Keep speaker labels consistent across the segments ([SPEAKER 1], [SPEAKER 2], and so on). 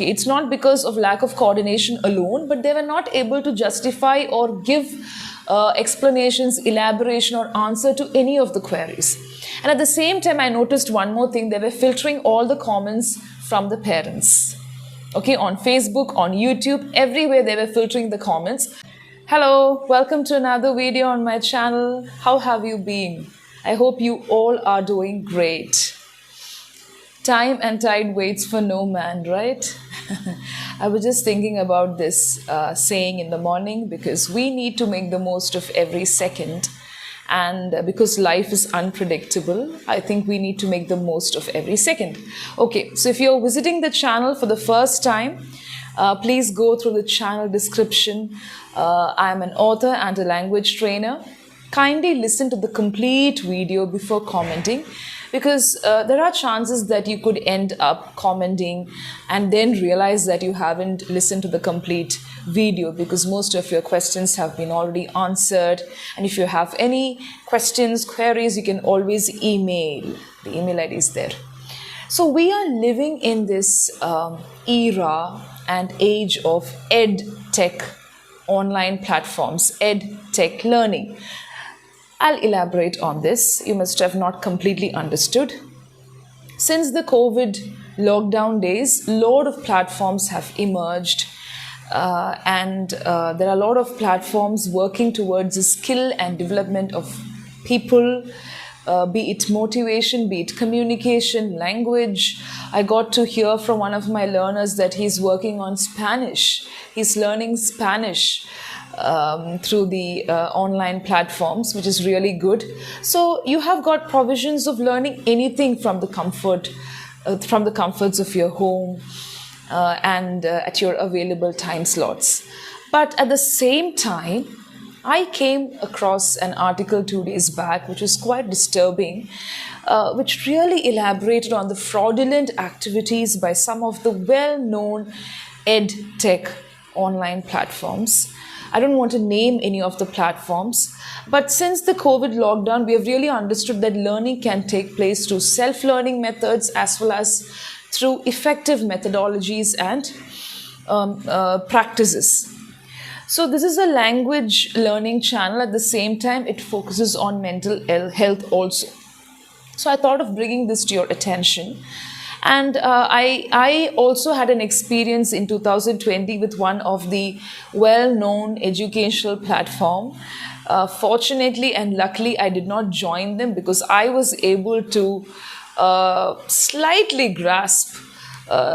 [SPEAKER 1] Okay, it's not because of lack of coordination alone, but they were not able to justify or give explanations, elaboration, or answer to any of the queries. And at the same time, I noticed one more thing. They were filtering all the comments from the parents. Okay, on Facebook, on YouTube, everywhere they were filtering the comments. Hello, welcome to another video on my channel. How have you been? I hope you all are doing great. Time and tide waits for no man, right? I was just thinking about this saying in the morning, because we need to make the most of every second. And because life is unpredictable, I think we need to make the most of every second. Okay, so if you're visiting the channel for the first time, please go through the channel description. I'm an author and a language trainer. Kindly listen to the complete video before commenting, because there are chances that you could end up commenting and then realize that you haven't listened to the complete video, because most of your questions have been already answered. And if you have any questions, queries, you can always email. The email ID is there. So we are living in this era and age of ed-tech online platforms, ed-tech learning. I'll elaborate on this. You must have not completely understood. Since the COVID lockdown days, a lot of platforms have emerged, and there are a lot of platforms working towards the skill and development of people, be it motivation, be it communication, language. I got to hear from one of my learners that he's working on Spanish. He's learning Spanish through the online platforms, which is really good. So you have got provisions of learning anything from the comforts of your home and at your available time slots. But at the same time, I came across an article 2 days back, which was quite disturbing, which really elaborated on the fraudulent activities by some of the well-known ed-tech online platforms. I don't want to name any of the platforms, but since the COVID lockdown, we have really understood that learning can take place through self-learning methods as well as through effective methodologies and practices. So this is a language learning channel. At the same time, it focuses on mental health also. So I thought of bringing this to your attention. And I also had an experience in 2020 with one of the well-known educational platform. Fortunately and luckily, I did not join them, because I was able to slightly grasp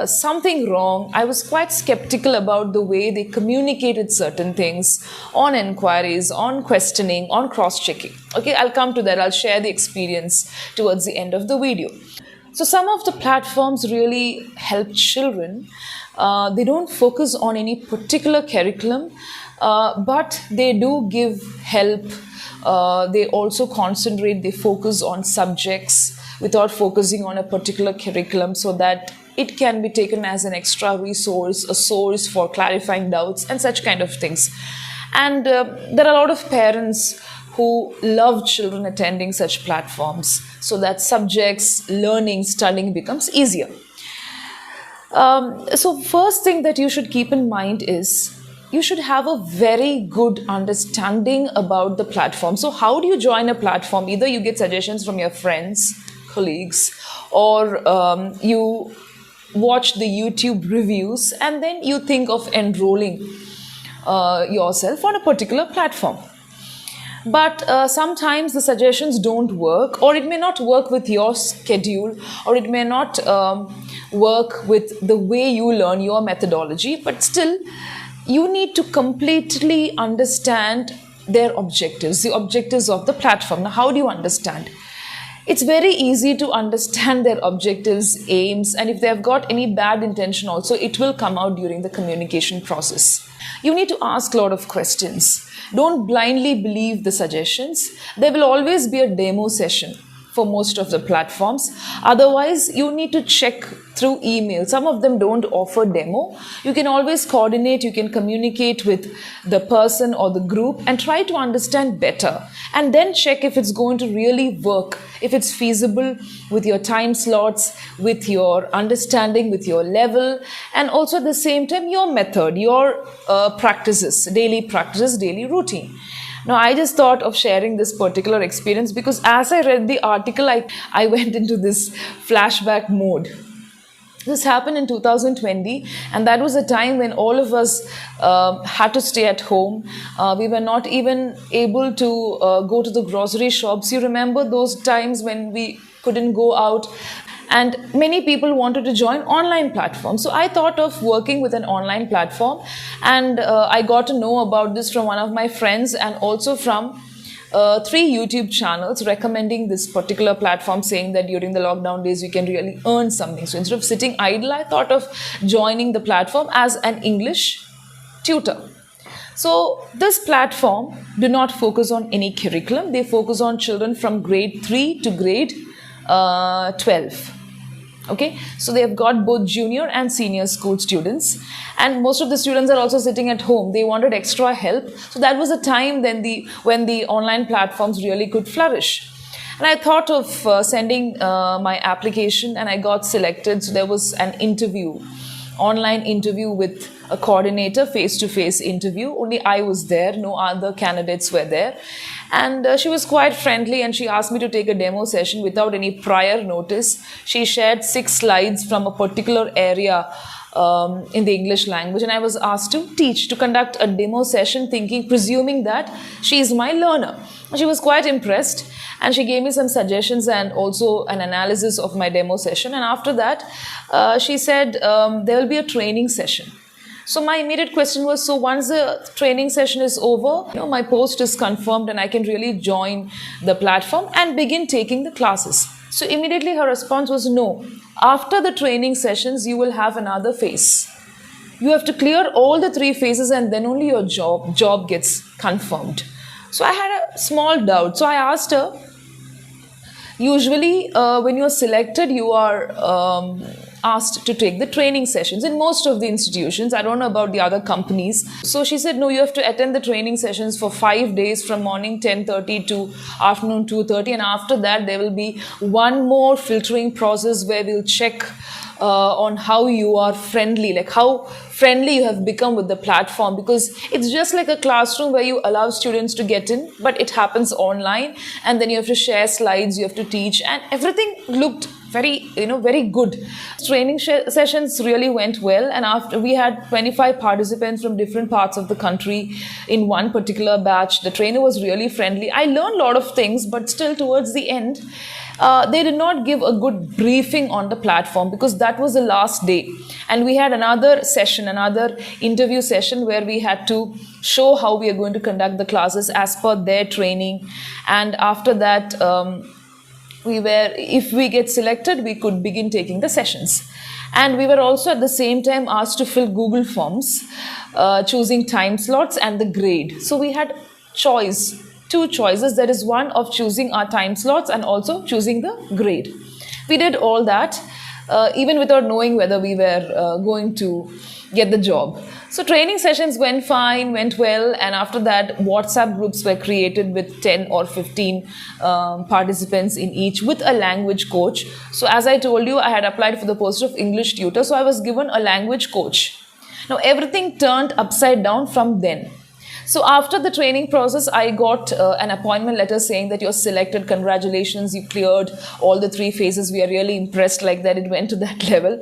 [SPEAKER 1] something wrong. I was quite skeptical about the way they communicated certain things on inquiries, on questioning, on cross-checking. Okay, I'll come to that. I'll share the experience towards the end of the video. So some of the platforms really help children. They don't focus on any particular curriculum, but they do give help. They also concentrate, they focus on subjects without focusing on a particular curriculum, so that it can be taken as an extra resource, a source for clarifying doubts and such kind of things. And there are a lot of parents who love children attending such platforms, so that subjects, learning, studying becomes easier. So first thing that you should keep in mind is you should have a very good understanding about the platform. So how do you join a platform? Either you get suggestions from your friends, colleagues, or you watch the YouTube reviews and then you think of enrolling yourself on a particular platform. But sometimes the suggestions don't work, or it may not work with your schedule, or it may not work with the way you learn, your methodology. But still, you need to completely understand their objectives, the objectives of the platform. Now, how do you understand? It's very easy to understand their objectives, aims, and if they have got any bad intention also, it will come out during the communication process. You need to ask a lot of questions. Don't blindly believe the suggestions. There will always be a demo session for most of the platforms. Otherwise, you need to check through email. Some of them don't offer demo. You can always coordinate, you can communicate with the person or the group and try to understand better. And then check if it's going to really work, if it's feasible with your time slots, with your understanding, with your level, and also at the same time, your method, your practices, daily routine. Now, I just thought of sharing this particular experience because as I read the article, I went into this flashback mode. This happened in 2020, and that was a time when all of us had to stay at home. We were not even able to go to the grocery shops. You remember those times when we couldn't go out? And many people wanted to join online platforms. So I thought of working with an online platform, and I got to know about this from one of my friends and also from 3 YouTube channels recommending this particular platform, saying that during the lockdown days you can really earn something. So instead of sitting idle, I thought of joining the platform as an English tutor. So this platform do not focus on any curriculum. They focus on children from grade 3 to grade 12. Okay, so they have got both junior and senior school students, and most of the students are also sitting at home. They wanted extra help, so that was a time when the online platforms really could flourish. And I thought of sending my application, and I got selected. So there was an interview, online interview with a coordinator, face-to-face interview. Only I was there, no other candidates were there. And she was quite friendly, and she asked me to take a demo session without any prior notice. She shared 6 slides from a particular area in the English language, and I was asked to conduct a demo session, presuming that she is my learner. She was quite impressed, and she gave me some suggestions and also an analysis of my demo session. And after that, she said there will be a training session. So my immediate question was, so once the training session is over, my post is confirmed and I can really join the platform and begin taking the classes. So immediately her response was, no. After the training sessions, you will have another phase. You have to clear all the 3 phases, and then only your job gets confirmed. So I had a small doubt. So I asked her, usually when you're selected, you are asked to take the training sessions in most of the institutions. I don't know about the other companies. So she said, no, you have to attend the training sessions for 5 days from morning 10:30 to afternoon 2:30. And after that, there will be one more filtering process where we'll check on how you are friendly, like how friendly you have become with the platform, because it's just like a classroom where you allow students to get in, but it happens online, and then you have to share slides, you have to teach, and everything looked very good. Training sessions really went well, and after we had 25 participants from different parts of the country in one particular batch. The trainer was really friendly. I learned a lot of things, but still towards the end, they did not give a good briefing on the platform, because that was the last day. And we had another session, another interview session, where we had to show how we are going to conduct the classes as per their training. And after that, if we get selected, we could begin taking the sessions. And we were also at the same time asked to fill Google Forms, choosing time slots and the grade. So we had two choices. There is one of choosing our time slots and also choosing the grade. We did all that, even without knowing whether we were going to get the job. So training sessions went fine, went well, and after that, WhatsApp groups were created with 10 or 15 participants in each, with a language coach. So as I told you, I had applied for the post of English tutor, so I was given a language coach. Now everything turned upside down from then. So after the training process, I got an appointment letter saying that you're selected, congratulations, you cleared all the 3 phases. We are really impressed, like that it went to that level.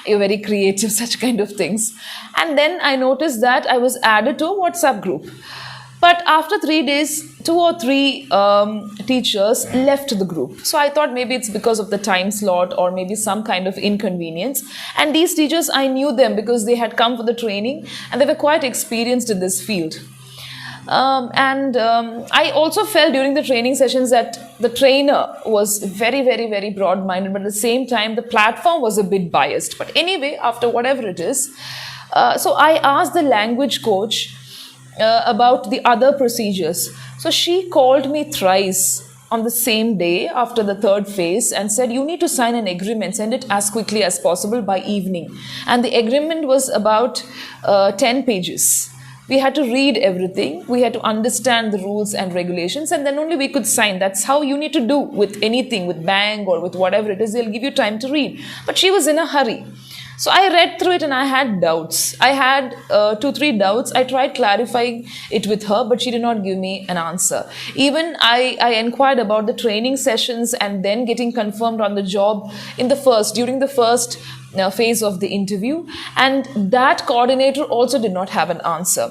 [SPEAKER 1] You're very creative, such kind of things. And then I noticed that I was added to a WhatsApp group. But after 3 days, 2 or 3 teachers left the group. So I thought maybe it's because of the time slot or maybe some kind of inconvenience. And these teachers, I knew them because they had come for the training and they were quite experienced in this field. I also felt during the training sessions that the trainer was very, very, very broad-minded, but at the same time, the platform was a bit biased. But anyway, after whatever it is, so I asked the language coach about the other procedures. So she called me thrice on the same day after the third phase and said, you need to sign an agreement, send it as quickly as possible by evening. And the agreement was about 10 pages. We had to read everything, we had to understand the rules and regulations, and then only we could sign. That's how you need to do with anything, with bank or with whatever it is, they'll give you time to read. But she was in a hurry. So I read through it and I had doubts. I had 2-3 doubts. I tried clarifying it with her, but she did not give me an answer. Even I inquired about the training sessions and then getting confirmed on the job during the first phase of the interview. And that coordinator also did not have an answer.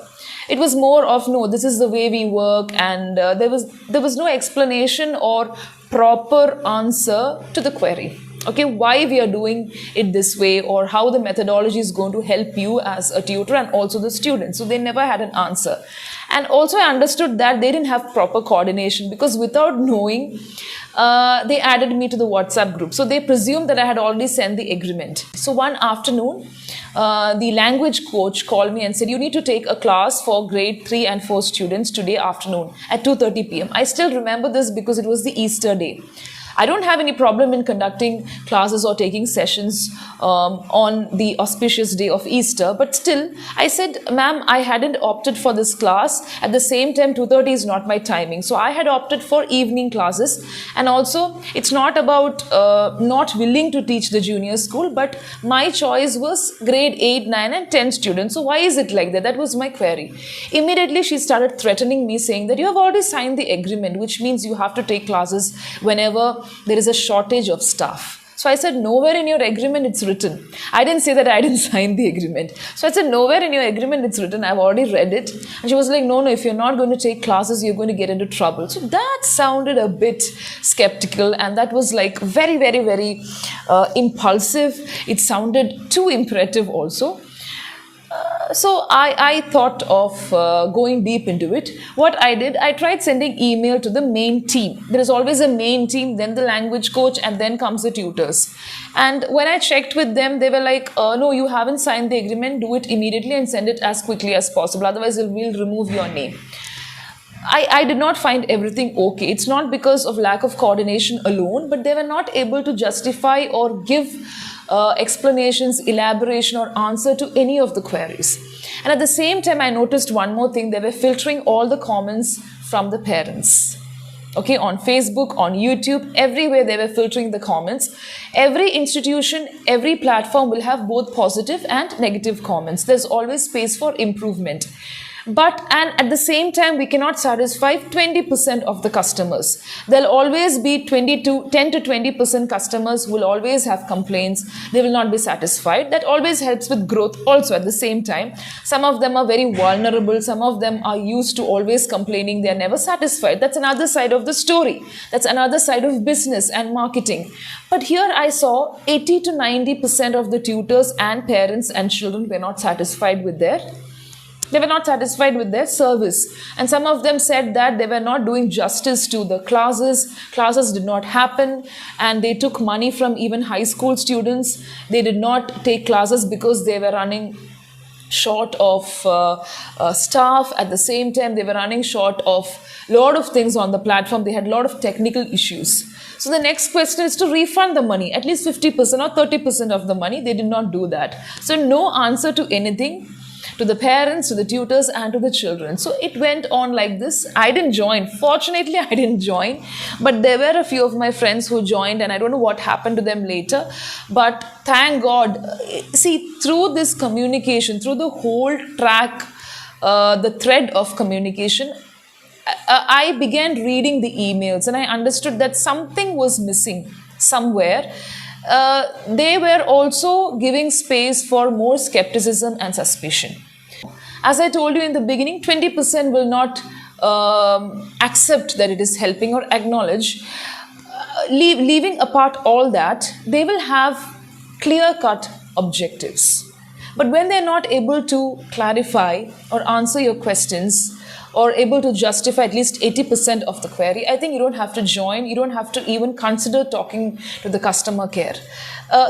[SPEAKER 1] It was more of, no, this is the way we work, and there was no explanation or proper answer to the query. Okay, why we are doing it this way, or how the methodology is going to help you as a tutor and also the students. So they never had an answer. And also I understood that they didn't have proper coordination, because without knowing, they added me to the WhatsApp group. So they presumed that I had already sent the agreement. So one afternoon, the language coach called me and said, you need to take a class for grade 3 and 4 students today afternoon at 2:30 p.m. I still remember this because it was the Easter day. I don't have any problem in conducting classes or taking sessions on the auspicious day of Easter, but still, I said, ma'am, I hadn't opted for this class. At the same time, 2:30 is not my timing. So I had opted for evening classes. And also, it's not about not willing to teach the junior school, but my choice was grade 8, 9 and 10 students. So why is it like that? That was my query. Immediately, she started threatening me, saying that you have already signed the agreement, which means you have to take classes whenever there is a shortage of staff. So I said, nowhere in your agreement it's written. I didn't say that I didn't sign the agreement. So I said, nowhere in your agreement it's written. I've already read it. And she was like, no, if you're not going to take classes, you're going to get into trouble. So that sounded a bit skeptical, and that was like very, very, very impulsive. It sounded too imperative also. So I thought of going deep into it. What I did, I tried sending email to the main team. There is always a main team, then the language coach, and then comes the tutors. And when I checked with them, they were like, no, you haven't signed the agreement. Do it immediately and send it as quickly as possible. Otherwise, we'll remove your name. I did not find everything okay. It's not because of lack of coordination alone, but they were not able to justify or give explanations, elaboration or answer to any of the queries. And at the same time, I noticed one more thing. They were filtering all the comments from the parents. Okay, on Facebook, on YouTube, everywhere they were filtering the comments. Every institution, every platform will have both positive and negative comments. There's always space for improvement. And at the same time, we cannot satisfy 20% of the customers. There'll always be 10 to 20% customers who will always have complaints. They will not be satisfied. That always helps with growth also at the same time. Some of them are very vulnerable. Some of them are used to always complaining. They're never satisfied. That's another side of the story. That's another side of business and marketing. But here I saw 80 to 90% of the tutors and parents and children were not satisfied with They were not satisfied with their service. And some of them said that they were not doing justice to the classes. Classes did not happen, and they took money from even high school students. They did not take classes because they were running short of staff. At the same time, they were running short of a lot of things on the platform. They had a lot of technical issues. So the next question is to refund the money, at least 50% or 30% of the money. They did not do that. So no answer to anything, to the parents, to the tutors, and to the children. So it went on like this. I didn't join. Fortunately, I didn't join. But there were a few of my friends who joined, and I don't know what happened to them later. But thank God, see, through this communication, through the whole track, the thread of communication, I began reading the emails, and I understood that something was missing somewhere. They were also giving space for more skepticism and suspicion. As I told you in the beginning, 20% will not accept that it is helping or acknowledge. Leaving apart all that, they will have clear-cut objectives. But when they're not able to clarify or answer your questions or able to justify at least 80% of the query, I think you don't have to join. You don't have to even consider talking to the customer care.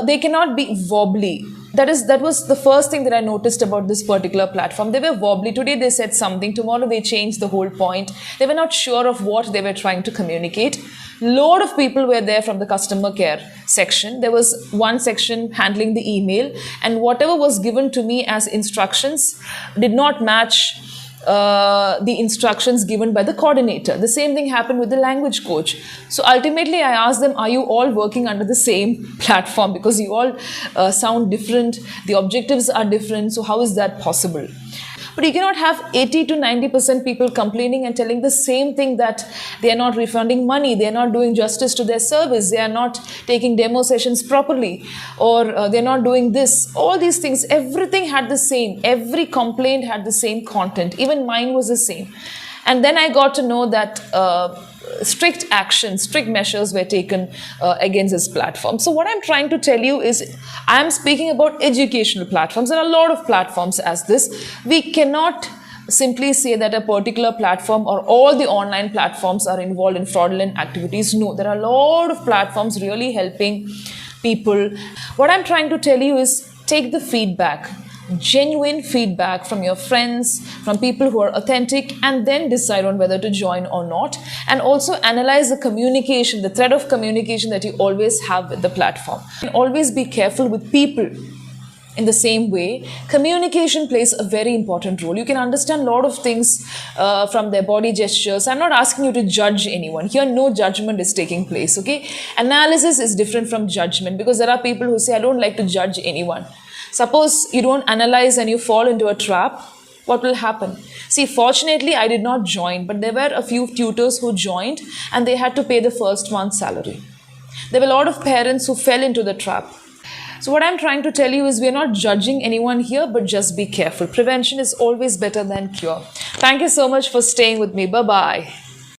[SPEAKER 1] They cannot be wobbly. That was the first thing that I noticed about this particular platform. They were wobbly. Today they said something, tomorrow they changed the whole point. They were not sure of what they were trying to communicate. Lot of people were there from the customer care section. There was one section handling the email, and whatever was given to me as instructions did not match the instructions given by the coordinator. The same thing happened with the language coach. So ultimately, I asked them, are you all working under the same platform? Because you all sound different, the objectives are different, so how is that possible? But you cannot have 80 to 90% people complaining and telling the same thing, that they are not refunding money, they are not doing justice to their service, they are not taking demo sessions properly, or they're not doing this. All these things, everything had the same. Every complaint had the same content. Even mine was the same. And then I got to know that strict actions, strict measures were taken against this platform. So what I'm trying to tell you is, I'm speaking about educational platforms. There are a lot of platforms as this. We cannot simply say that a particular platform or all the online platforms are involved in fraudulent activities. No, there are a lot of platforms really helping people. What I'm trying to tell you is, take the feedback, genuine feedback from your friends, from people who are authentic, and then decide on whether to join or not. And also analyze the communication, the thread of communication that you always have with the platform. And always be careful with people. In the same way, communication plays a very important role. You can understand a lot of things from their body gestures. I'm not asking you to judge anyone. Here, no judgment is taking place, okay? Analysis is different from judgment, because there are people who say, I don't like to judge anyone. Suppose you don't analyze and you fall into a trap, what will happen? See, fortunately, I did not join, but there were a few tutors who joined and they had to pay the first month's salary. There were a lot of parents who fell into the trap. So what I'm trying to tell you is, we're not judging anyone here, but just be careful. Prevention is always better than cure. Thank you so much for staying with me. Bye-bye.